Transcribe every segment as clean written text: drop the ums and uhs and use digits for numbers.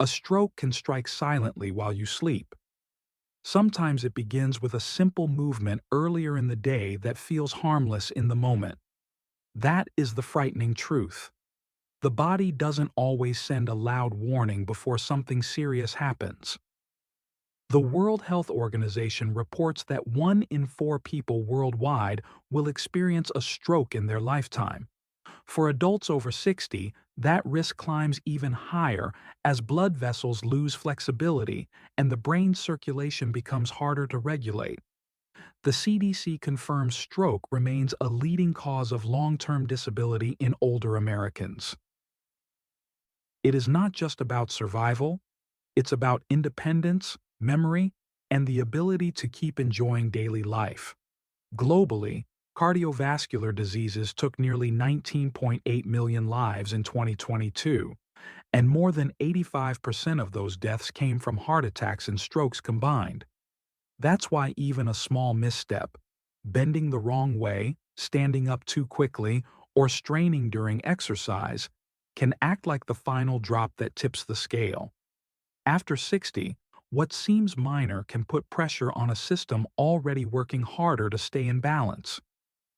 A stroke can strike silently while you sleep. Sometimes it begins with a simple movement earlier in the day that feels harmless in the moment. That is the frightening truth. The body doesn't always send a loud warning before something serious happens. The World Health Organization reports that 1 in 4 people worldwide will experience a stroke in their lifetime. For adults over 60, that risk climbs even higher as blood vessels lose flexibility and the brain's circulation becomes harder to regulate. The CDC confirms stroke remains a leading cause of long-term disability in older Americans. It is not just about survival, it's about independence, memory, and the ability to keep enjoying daily life. Globally, cardiovascular diseases took nearly 19.8 million lives in 2022, and more than 85% of those deaths came from heart attacks and strokes combined. That's why even a small misstep, bending the wrong way, standing up too quickly, or straining during exercise, can act like the final drop that tips the scale. After 60, what seems minor can put pressure on a system already working harder to stay in balance.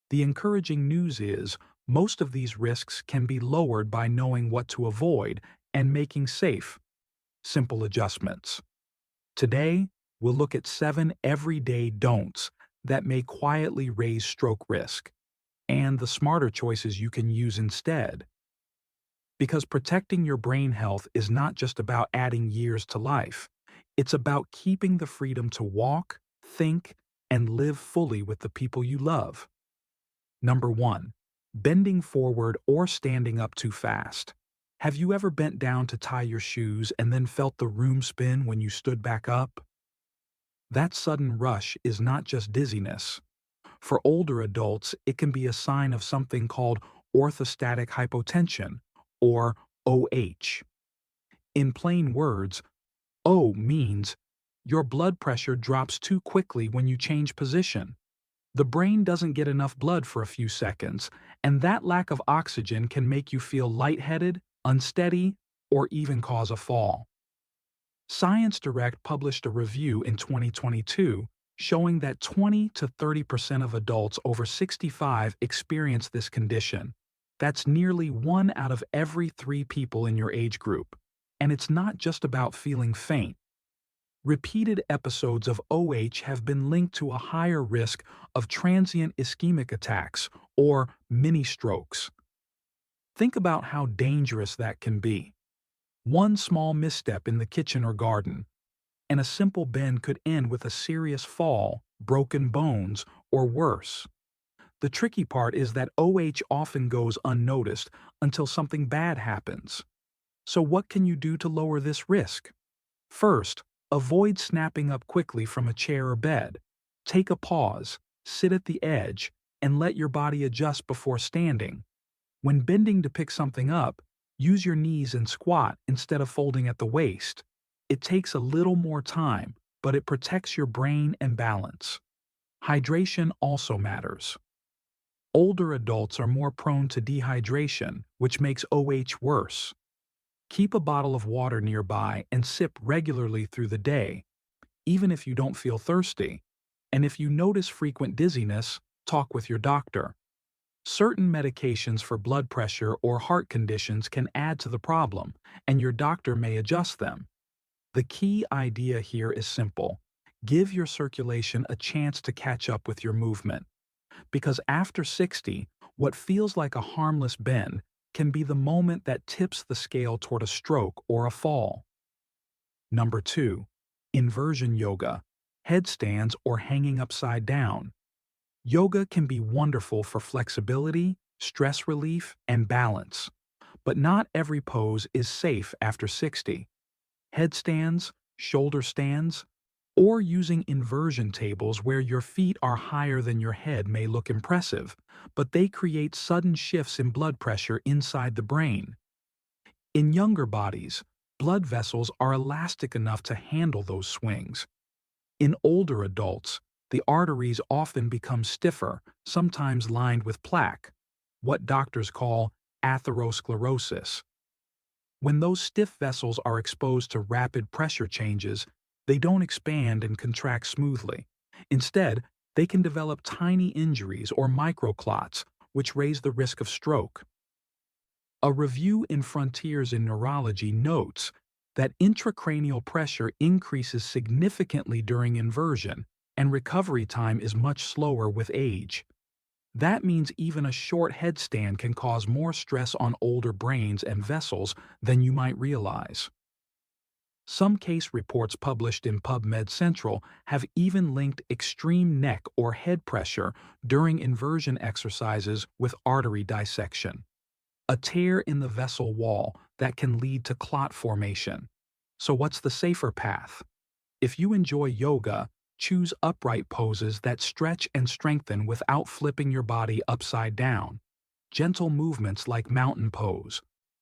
The encouraging news is, most of these risks can be lowered by knowing what to avoid and making safe, simple adjustments. Today, we'll look at 7 everyday don'ts that may quietly raise stroke risk, and the smarter choices you can use instead. Because protecting your brain health is not just about adding years to life, it's about keeping the freedom to walk, think, and live fully with the people you love. Number 1. Bending forward or standing up too fast. Have you ever bent down to tie your shoes and then felt the room spin when you stood back up? That sudden rush is not just dizziness. For older adults, it can be a sign of something called orthostatic hypotension, or OH. In plain words, O means your blood pressure drops too quickly when you change position. The brain doesn't get enough blood for a few seconds, and that lack of oxygen can make you feel lightheaded, unsteady, or even cause a fall. Science Direct published a review in 2022 showing that 20 to 30% of adults over 65 experience this condition. That's nearly 1 out of every 3 people in your age group. And it's not just about feeling faint. Repeated episodes of OH have been linked to a higher risk of transient ischemic attacks, or mini strokes. Think about how dangerous that can be. One small misstep in the kitchen or garden, and a simple bend could end with a serious fall, broken bones, or worse. The tricky part is that OH often goes unnoticed until something bad happens. So what can you do to lower this risk? First, avoid snapping up quickly from a chair or bed. Take a pause, sit at the edge, and let your body adjust before standing. When bending to pick something up, use your knees and squat instead of folding at the waist. It takes a little more time, but it protects your brain and balance. Hydration also matters. Older adults are more prone to dehydration, which makes OH worse. Keep a bottle of water nearby and sip regularly through the day, even if you don't feel thirsty. And if you notice frequent dizziness, talk with your doctor. Certain medications for blood pressure or heart conditions can add to the problem, and your doctor may adjust them. The key idea here is simple. Give your circulation a chance to catch up with your movement. Because after 60, what feels like a harmless bend can be the moment that tips the scale toward a stroke or a fall. Number 2. Inversion yoga, headstands or hanging upside down. Yoga can be wonderful for flexibility, stress relief, and balance. But not every pose is safe after 60. Headstands, shoulder stands, or using inversion tables where your feet are higher than your head may look impressive, but they create sudden shifts in blood pressure inside the brain. In younger bodies, blood vessels are elastic enough to handle those swings. In older adults, the arteries often become stiffer, sometimes lined with plaque, what doctors call atherosclerosis. When those stiff vessels are exposed to rapid pressure changes, they don't expand and contract smoothly. Instead, they can develop tiny injuries or microclots, which raise the risk of stroke. A review in Frontiers in Neurology notes that intracranial pressure increases significantly during inversion, and recovery time is much slower with age. That means even a short headstand can cause more stress on older brains and vessels than you might realize. Some case reports published in PubMed Central have even linked extreme neck or head pressure during inversion exercises with artery dissection, a tear in the vessel wall that can lead to clot formation. So what's the safer path? If you enjoy yoga, choose upright poses that stretch and strengthen without flipping your body upside down. Gentle movements like mountain pose,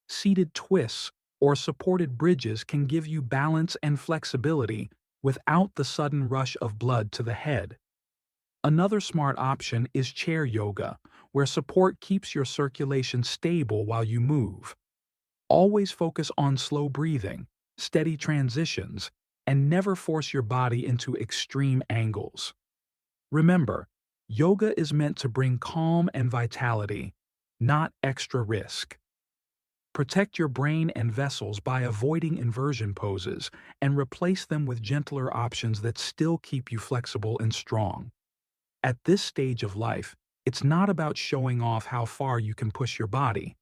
seated twists, or supported bridges can give you balance and flexibility without the sudden rush of blood to the head. Another smart option is chair yoga, where support keeps your circulation stable while you move. Always focus on slow breathing, steady transitions, and never force your body into extreme angles. Remember, yoga is meant to bring calm and vitality, not extra risk. Protect your brain and vessels by avoiding inversion poses and replace them with gentler options that still keep you flexible and strong. At this stage of life, it's not about showing off how far you can push your body.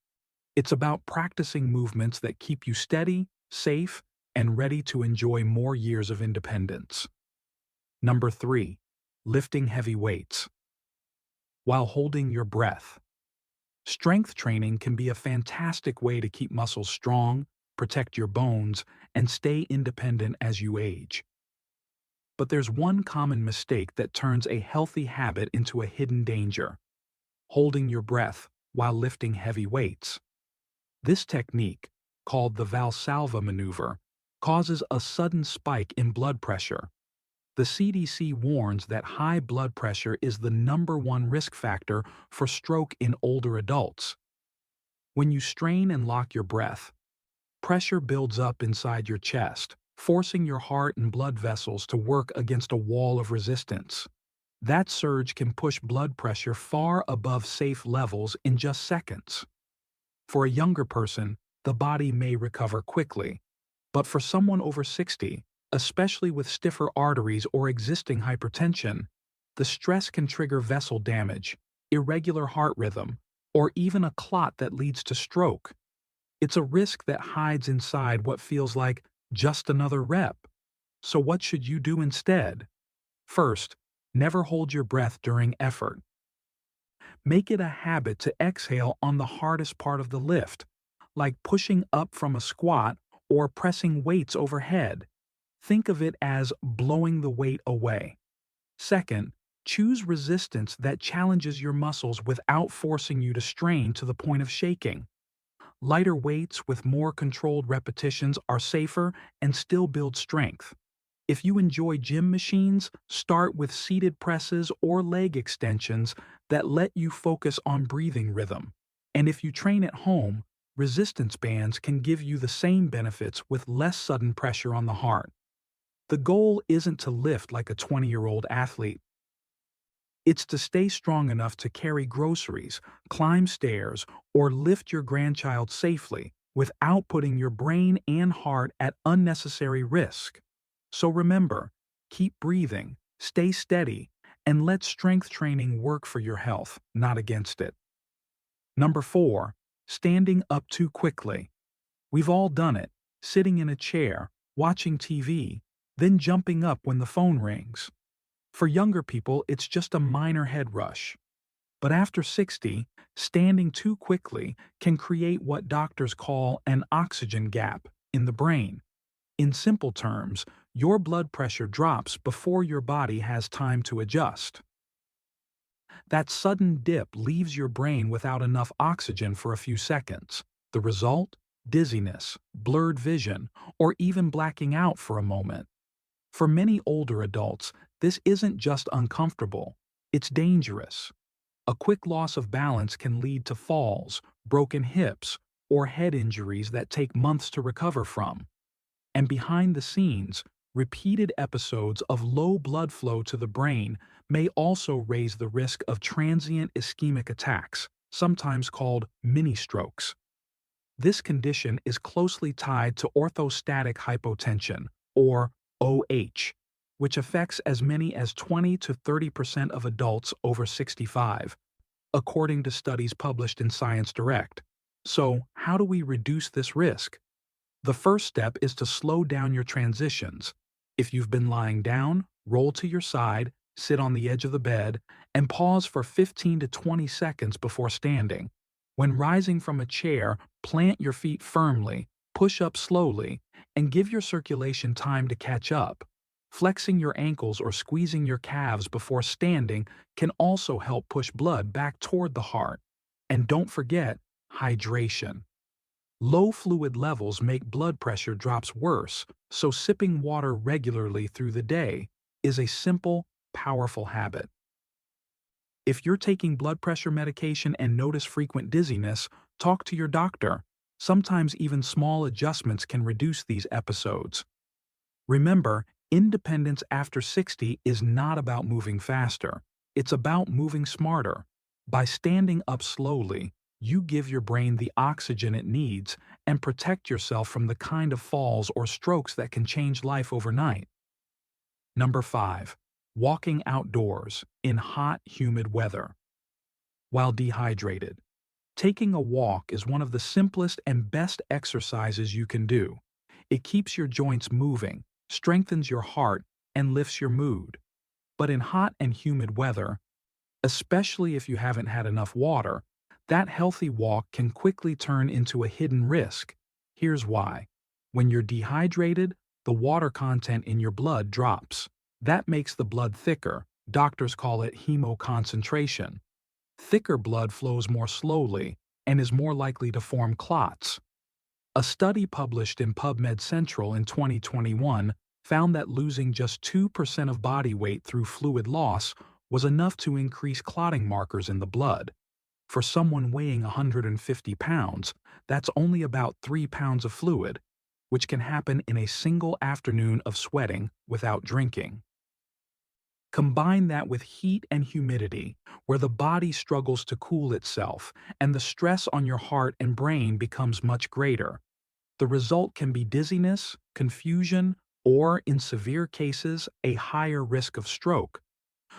It's about practicing movements that keep you steady, safe, and ready to enjoy more years of independence. Number 3. Lifting heavy weights while holding your breath. Strength training can be a fantastic way to keep muscles strong, protect your bones, and stay independent as you age. But there's one common mistake that turns a healthy habit into a hidden danger: holding your breath while lifting heavy weights. This technique, called the Valsalva maneuver, causes a sudden spike in blood pressure. The CDC warns that high blood pressure is the #1 risk factor for stroke in older adults. When you strain and lock your breath, pressure builds up inside your chest, forcing your heart and blood vessels to work against a wall of resistance. That surge can push blood pressure far above safe levels in just seconds. For a younger person, the body may recover quickly, but for someone over 60, especially with stiffer arteries or existing hypertension, the stress can trigger vessel damage, irregular heart rhythm, or even a clot that leads to stroke. It's a risk that hides inside what feels like just another rep. So what should you do instead? First, never hold your breath during effort. Make it a habit to exhale on the hardest part of the lift, like pushing up from a squat or pressing weights overhead. Think of it as blowing the weight away. Second, choose resistance that challenges your muscles without forcing you to strain to the point of shaking. Lighter weights with more controlled repetitions are safer and still build strength. If you enjoy gym machines, start with seated presses or leg extensions that let you focus on breathing rhythm. And if you train at home, resistance bands can give you the same benefits with less sudden pressure on the heart. The goal isn't to lift like a 20-year-old athlete. It's to stay strong enough to carry groceries, climb stairs, or lift your grandchild safely without putting your brain and heart at unnecessary risk. So remember, keep breathing, stay steady, and let strength training work for your health, not against it. Number 4. Standing up too quickly. We've all done it, sitting in a chair, watching TV, then jumping up when the phone rings. For younger people, it's just a minor head rush. But after 60, standing too quickly can create what doctors call an oxygen gap in the brain. In simple terms, your blood pressure drops before your body has time to adjust. That sudden dip leaves your brain without enough oxygen for a few seconds. The result? Dizziness, blurred vision, or even blacking out for a moment. For many older adults, this isn't just uncomfortable, it's dangerous. A quick loss of balance can lead to falls, broken hips, or head injuries that take months to recover from. And behind the scenes, repeated episodes of low blood flow to the brain may also raise the risk of transient ischemic attacks, sometimes called mini-strokes. This condition is closely tied to orthostatic hypotension, or OH, which affects as many as 20 to 30% of adults over 65, according to studies published in Science Direct. So, how do we reduce this risk? The first step is to slow down your transitions. If you've been lying down, roll to your side, sit on the edge of the bed, and pause for 15 to 20 seconds before standing. When rising from a chair, plant your feet firmly, push up slowly, and give your circulation time to catch up. Flexing your ankles or squeezing your calves before standing can also help push blood back toward the heart. And don't forget, hydration. Low fluid levels make blood pressure drops worse, so sipping water regularly through the day is a simple, powerful habit. If you're taking blood pressure medication and notice frequent dizziness, talk to your doctor. Sometimes even small adjustments can reduce these episodes. Remember, independence after 60 is not about moving faster. It's about moving smarter. By standing up slowly, you give your brain the oxygen it needs and protect yourself from the kind of falls or strokes that can change life overnight. Number 5. Walking outdoors in hot, humid weather. While dehydrated, taking a walk is one of the simplest and best exercises you can do. It keeps your joints moving, strengthens your heart, and lifts your mood. But in hot and humid weather, especially if you haven't had enough water, that healthy walk can quickly turn into a hidden risk. Here's why. When you're dehydrated, the water content in your blood drops. That makes the blood thicker. Doctors call it hemoconcentration. Thicker blood flows more slowly and is more likely to form clots. A study published in PubMed Central in 2021 found that losing just 2% of body weight through fluid loss was enough to increase clotting markers in the blood. For someone weighing 150 pounds, that's only about 3 pounds of fluid, which can happen in a single afternoon of sweating without drinking. Combine that with heat and humidity, where the body struggles to cool itself, and the stress on your heart and brain becomes much greater. The result can be dizziness, confusion, or, in severe cases, a higher risk of stroke.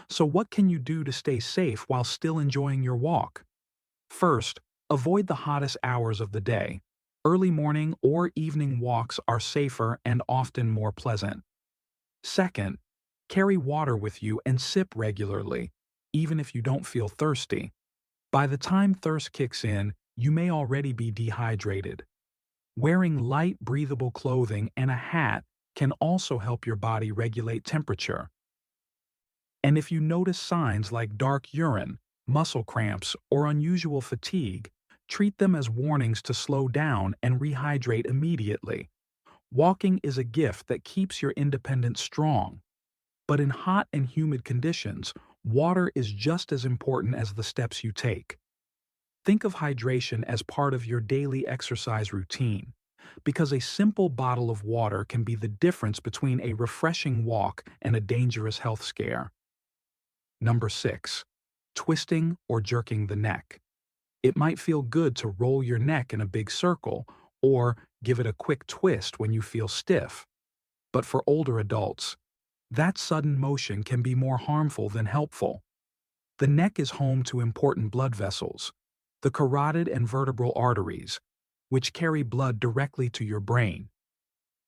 So what can you do to stay safe while still enjoying your walk? First, avoid the hottest hours of the day. Early morning or evening walks are safer and often more pleasant. Second, carry water with you and sip regularly, even if you don't feel thirsty. By the time thirst kicks in, you may already be dehydrated. Wearing light, breathable clothing and a hat can also help your body regulate temperature. And if you notice signs like dark urine, muscle cramps, or unusual fatigue, treat them as warnings to slow down and rehydrate immediately. Walking is a gift that keeps your independence strong. But in hot and humid conditions, water is just as important as the steps you take. Think of hydration as part of your daily exercise routine, because a simple bottle of water can be the difference between a refreshing walk and a dangerous health scare. Number 6. Twisting or jerking the neck. It might feel good to roll your neck in a big circle or give it a quick twist when you feel stiff. But for older adults, that sudden motion can be more harmful than helpful. The neck is home to important blood vessels, the carotid and vertebral arteries, which carry blood directly to your brain.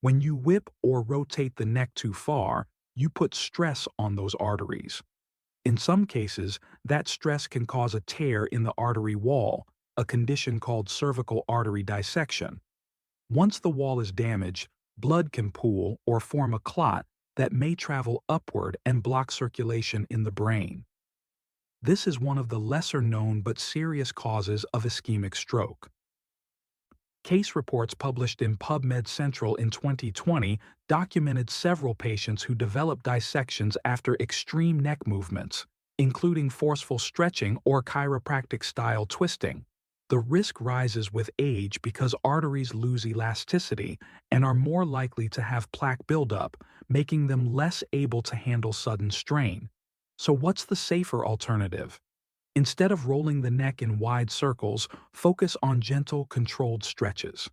When you whip or rotate the neck too far, you put stress on those arteries. In some cases, that stress can cause a tear in the artery wall, a condition called cervical artery dissection. Once the wall is damaged, blood can pool or form a clot that may travel upward and block circulation in the brain. This is one of the lesser-known but serious causes of ischemic stroke. Case reports published in PubMed Central in 2020 documented several patients who developed dissections after extreme neck movements, including forceful stretching or chiropractic-style twisting. The risk rises with age because arteries lose elasticity and are more likely to have plaque buildup, making them less able to handle sudden strain. So what's the safer alternative? Instead of rolling the neck in wide circles, focus on gentle, controlled stretches.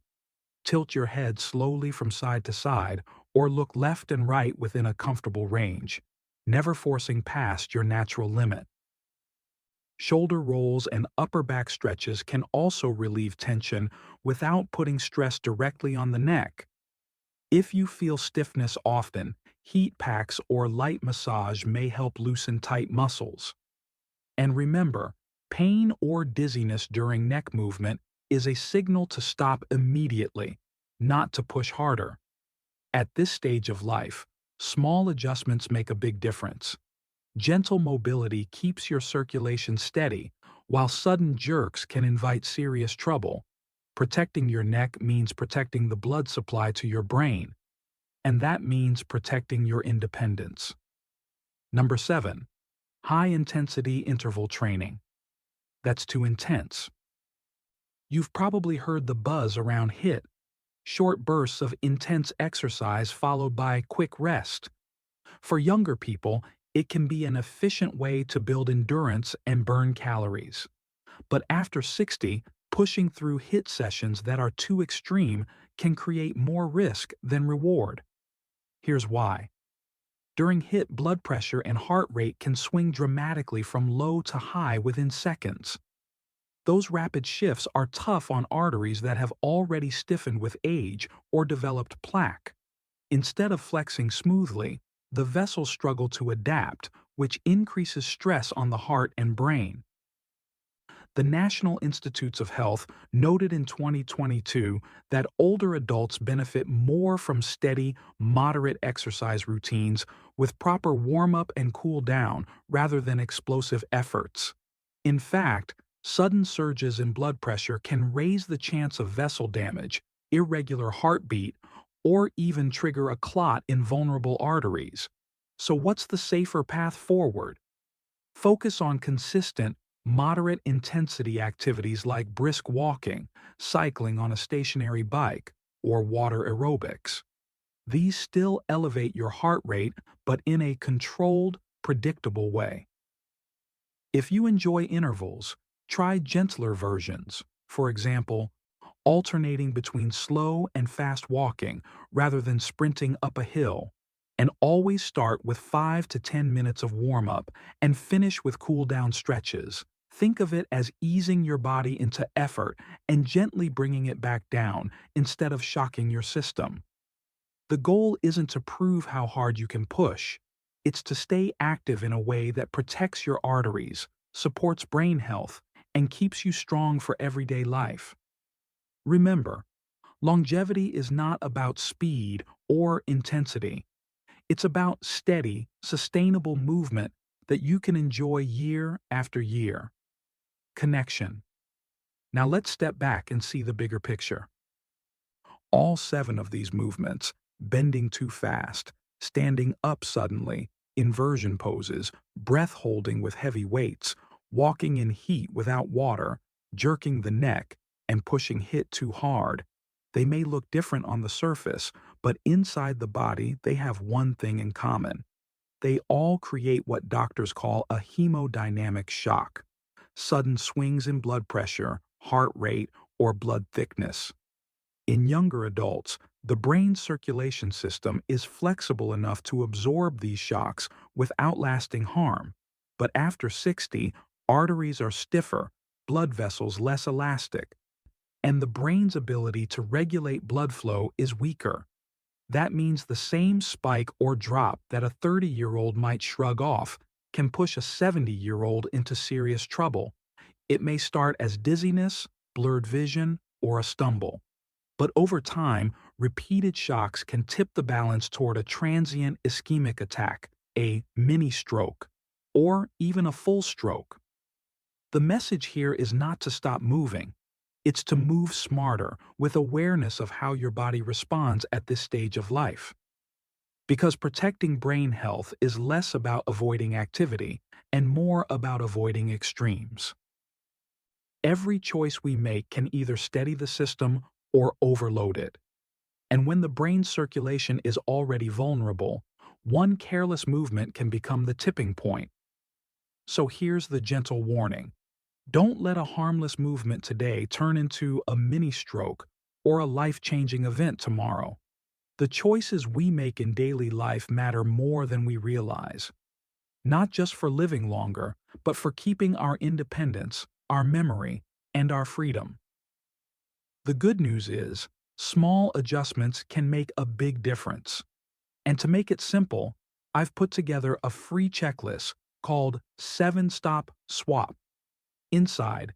Tilt your head slowly from side to side or look left and right within a comfortable range, never forcing past your natural limit. Shoulder rolls and upper back stretches can also relieve tension without putting stress directly on the neck. If you feel stiffness often, heat packs or light massage may help loosen tight muscles. And remember, pain or dizziness during neck movement is a signal to stop immediately, not to push harder. At this stage of life, small adjustments make a big difference. Gentle mobility keeps your circulation steady, while sudden jerks can invite serious trouble. Protecting your neck means protecting the blood supply to your brain, and that means protecting your independence. Number 7. High-intensity interval training. That's too intense. You've probably heard the buzz around HIIT, short bursts of intense exercise followed by quick rest. For younger people, it can be an efficient way to build endurance and burn calories. But after 60, pushing through HIIT sessions that are too extreme can create more risk than reward. Here's why. During HIIT, blood pressure and heart rate can swing dramatically from low to high within seconds. Those rapid shifts are tough on arteries that have already stiffened with age or developed plaque. Instead of flexing smoothly, the vessels struggle to adapt, which increases stress on the heart and brain. The National Institutes of Health noted in 2022 that older adults benefit more from steady, moderate exercise routines with proper warm-up and cool-down rather than explosive efforts. In fact, sudden surges in blood pressure can raise the chance of vessel damage, irregular heartbeat, or even trigger a clot in vulnerable arteries. So what's the safer path forward? Focus on consistent, moderate intensity activities like brisk walking, cycling on a stationary bike, or water aerobics. These still elevate your heart rate, but in a controlled, predictable way. If you enjoy intervals, try gentler versions. For example, alternating between slow and fast walking rather than sprinting up a hill. And always start with 5 to 10 minutes of warm-up and finish with cool-down stretches. Think of it as easing your body into effort and gently bringing it back down instead of shocking your system. The goal isn't to prove how hard you can push. It's to stay active in a way that protects your arteries, supports brain health, and keeps you strong for everyday life. Remember, longevity is not about speed or intensity. It's about steady, sustainable movement that you can enjoy year after year. Connection. Now let's step back and see the bigger picture. All 7 of these movements, bending too fast, standing up suddenly, inversion poses, breath holding with heavy weights, walking in heat without water, jerking the neck, and pushing HIIT too hard. They may look different on the surface, but inside the body they have one thing in common. They all create what doctors call a hemodynamic shock, sudden swings in blood pressure, heart rate, or blood thickness. In younger adults, the brain circulation system is flexible enough to absorb these shocks without lasting harm. But after 60, arteries are stiffer, blood vessels less elastic, and the brain's ability to regulate blood flow is weaker. That means the same spike or drop that a 30-year-old might shrug off can push a 70-year-old into serious trouble. It may start as dizziness, blurred vision, or a stumble. But over time, repeated shocks can tip the balance toward a transient ischemic attack, a mini-stroke, or even a full stroke. The message here is not to stop moving. It's to move smarter, with awareness of how your body responds at this stage of life. Because protecting brain health is less about avoiding activity and more about avoiding extremes. Every choice we make can either steady the system or overload it. And when the brain's circulation is already vulnerable, one careless movement can become the tipping point. So here's the gentle warning. Don't let a harmless movement today turn into a mini stroke or a life-changing event tomorrow. The choices we make in daily life matter more than we realize, not just for living longer, but for keeping our independence, our memory, and our freedom. The good news is, small adjustments can make a big difference. And to make it simple, I've put together a free checklist called 7-Stop Swap. Inside,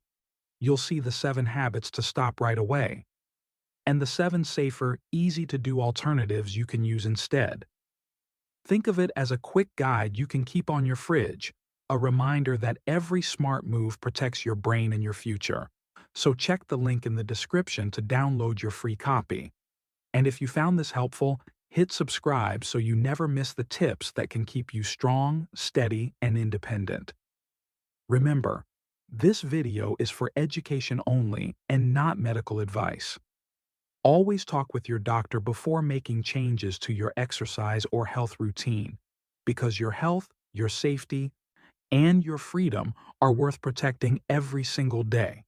you'll see the 7 habits to stop right away, and the 7 safer, easy-to-do alternatives you can use instead. Think of it as a quick guide you can keep on your fridge, a reminder that every smart move protects your brain and your future. So check the link in the description to download your free copy. And if you found this helpful, hit subscribe so you never miss the tips that can keep you strong, steady, and independent. Remember, this video is for education only and not medical advice. Always talk with your doctor before making changes to your exercise or health routine, because your health, your safety, and your freedom are worth protecting every single day.